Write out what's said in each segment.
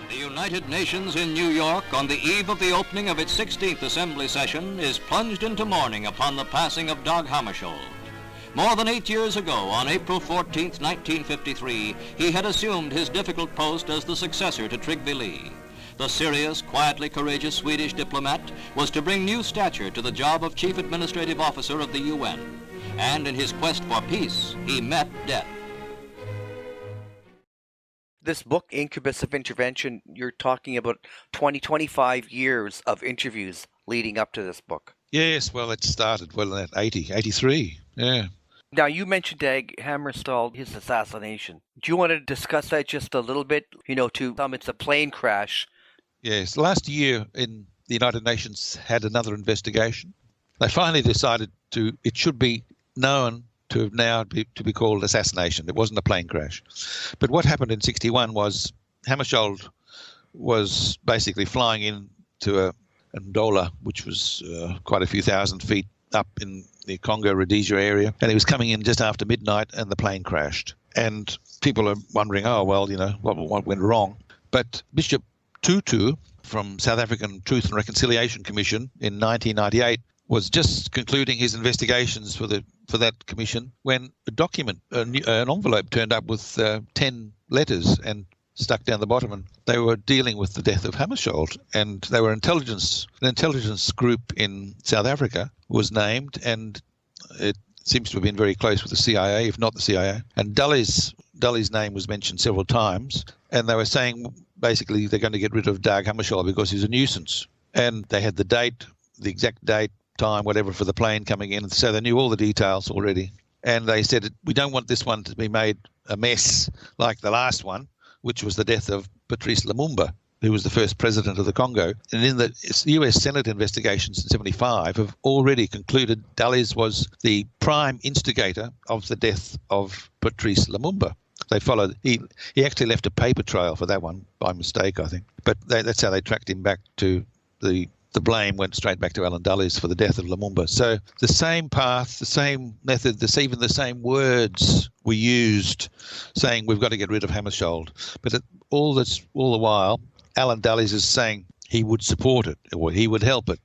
The United Nations in New York, on the eve of the opening of its 16th Assembly session, is plunged into mourning upon the passing of Dag Hammarskjold. More than 8 years ago, on April 14, 1953, he had assumed his difficult post as the successor to Trygve Lie. The serious, quietly courageous Swedish diplomat was to bring new stature to the job of Chief Administrative Officer of the UN. And in his quest for peace, he met death. This book, Incubus of Intervention, you're talking about 25 years of interviews leading up to this book. Yes, well, it started, in 83, yeah. Now, you mentioned Dag Hammarskjold, his assassination. Do you want to discuss that just a little bit? To some, it's a plane crash. Yes, last year the United Nations had another investigation. They finally decided it should be known to be called assassination. It wasn't a plane crash. But what happened in 61 was Hammarskjold was basically flying into Ndola, which was quite a few thousand feet up in the Congo-Rhodesia area, and he was coming in just after midnight and the plane crashed. And people are wondering, what went wrong? But Bishop Tutu from South African Truth and Reconciliation Commission in 1998 was just concluding his investigations for that commission when a document, an envelope turned up with 10 letters and stuck down the bottom, and they were dealing with the death of Hammarskjold, and they were an intelligence group in South Africa was named, and it seems to have been very close with the CIA, if not the CIA. And Dully's name was mentioned several times, and they were saying basically they're going to get rid of Dag Hammarskjold because he's a nuisance. And they had the exact date, time, whatever, for the plane coming in, so they knew all the details already. And they said, we don't want this one to be made a mess like the last one, which was the death of Patrice Lumumba, who was the first president of the Congo. And in the US Senate investigations in 75 have already concluded Dulles was the prime instigator of the death of Patrice Lumumba. They followed, he actually left a paper trail for that one by mistake, I think. But that's how they tracked him back to the blame went straight back to Alan Dulles for the death of Lumumba. So the same path, the same method, even the same words were used, saying we've got to get rid of Hammarskjold. But all the while, Alan Dulles is saying he would support it or he would help it,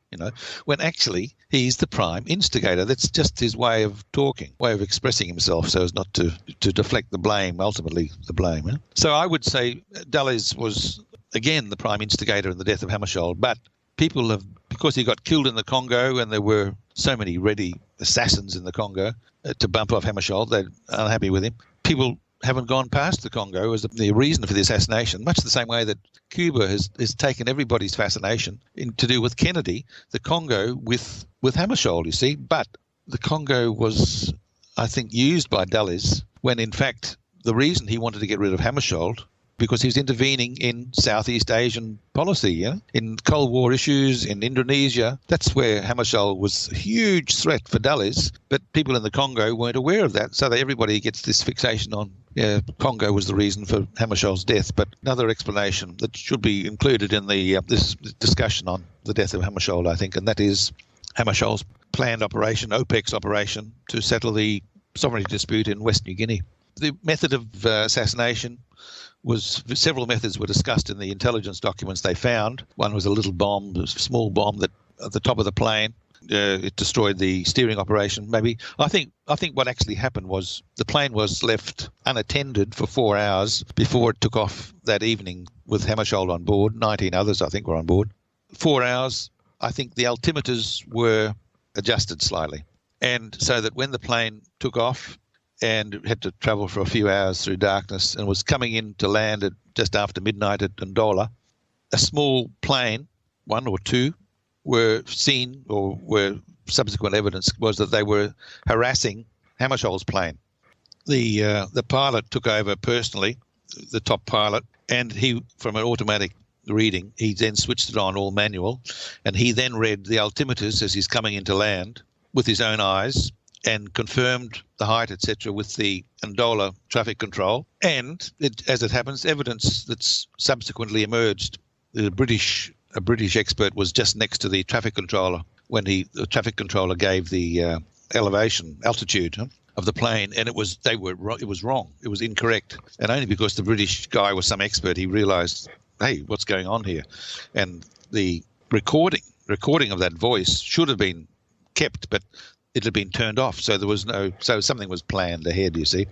when actually he's the prime instigator. That's just his way of talking, way of expressing himself so as not to deflect the blame, ultimately the blame. So I would say Dulles was, again, the prime instigator in the death of Hammarskjold, but people because he got killed in the Congo and there were so many ready assassins in the Congo to bump off Hammarskjold, they're unhappy with him. People haven't gone past the Congo as the reason for the assassination, much the same way that Cuba has taken everybody's fascination to do with Kennedy, the Congo with Hammarskjold, you see. But the Congo was, I think, used by Dulles when, in fact, the reason he wanted to get rid of Hammarskjold because he was intervening in Southeast Asian policy, in Cold War issues, in Indonesia. That's where Hammarskjold was a huge threat for Dulles, but people in the Congo weren't aware of that, so everybody gets this fixation on, Congo was the reason for Hammarskjold's death. But another explanation that should be included in this discussion on the death of Hammarskjold, I think, and that is Hammarskjold's planned operation, OPEC's operation, to settle the sovereignty dispute in West New Guinea. The method of assassination several methods were discussed in the intelligence documents they found. One was a little bomb, a small bomb that at the top of the plane. It destroyed the steering operation. Maybe I think what actually happened was the plane was left unattended for 4 hours before it took off that evening with Hammarskjold on board. 19 others, I think, were on board. 4 hours. I think the altimeters were adjusted slightly, and so that when the plane took off and had to travel for a few hours through darkness and was coming in to land at just after midnight at Ndola, a small plane, one or two, were seen, or were subsequent evidence was that they were harassing Hammarskjold's plane. The pilot took over personally, the top pilot, and he, from an automatic reading, he then switched it on all manual, and he then read the altimeters as he's coming into land with his own eyes, and confirmed the height, etc., with the Ndola traffic control. And, as it happens, evidence that's subsequently emerged. A British expert was just next to the traffic controller when the traffic controller gave the altitude of the plane, and it was wrong. It was incorrect, and only because the British guy was some expert, he realised hey, what's going on here? And the recording of that voice should have been kept, but it had been turned off. So so something was planned ahead, you see.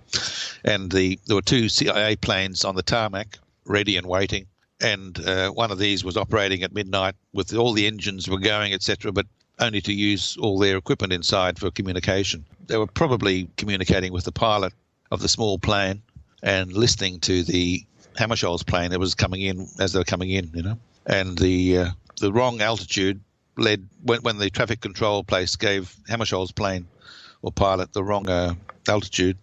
And there were 2 CIA planes on the tarmac, ready and waiting. And one of these was operating at midnight with all the engines were going, etc., but only to use all their equipment inside for communication. They were probably communicating with the pilot of the small plane and listening to the Hammarskjold's plane that was coming in as they were coming in, And the wrong altitude led, when the traffic control place gave Hammarskjold's plane or pilot the wrong altitude,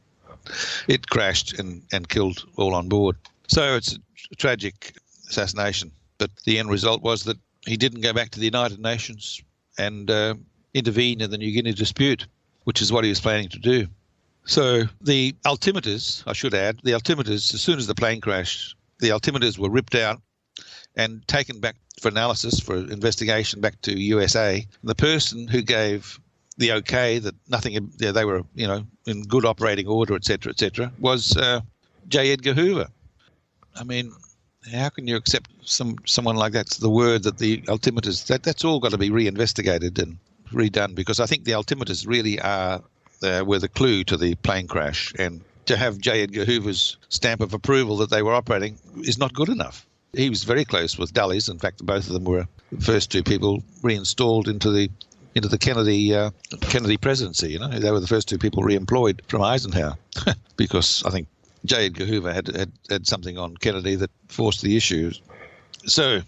it crashed and killed all on board. So it's a tragic assassination. But the end result was that he didn't go back to the United Nations and intervene in the New Guinea dispute, which is what he was planning to do. So the altimeters, I should add, as soon as the plane crashed, the altimeters were ripped out and taken back for analysis, for investigation back to USA. The person who gave the okay that nothing, they were, in good operating order, etc., was J. Edgar Hoover. I mean, how can you accept someone like that's the word that the altimeters, that's all got to be reinvestigated and redone, because I think the altimeters really were the clue to the plane crash, and to have J. Edgar Hoover's stamp of approval that they were operating is not good enough. He was very close with Dulles. In fact, both of them were the first 2 people reinstalled into the Kennedy presidency. They were the first 2 people re-employed from Eisenhower because I think J. Edgar Hoover had something on Kennedy that forced the issue. So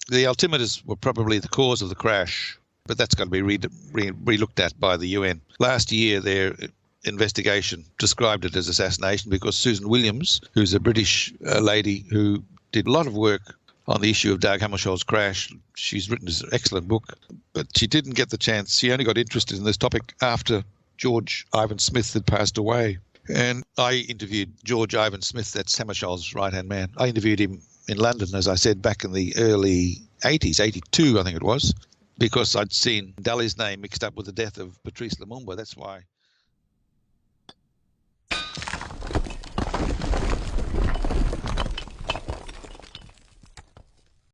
the altimeters were probably the cause of the crash, but that's got to be re-looked at by the UN. Last year, their investigation described it as assassination because Susan Williams, who's a British lady who did a lot of work on the issue of Dag Hammarskjold's crash, she's written an excellent book, but she didn't get the chance. She only got interested in this topic after George Ivan Smith had passed away. And I interviewed George Ivan Smith, that's Hammarskjold's right-hand man. I interviewed him in London, as I said, back in the early 80s, 82 I think it was, because I'd seen Dulles' name mixed up with the death of Patrice Lumumba. That's why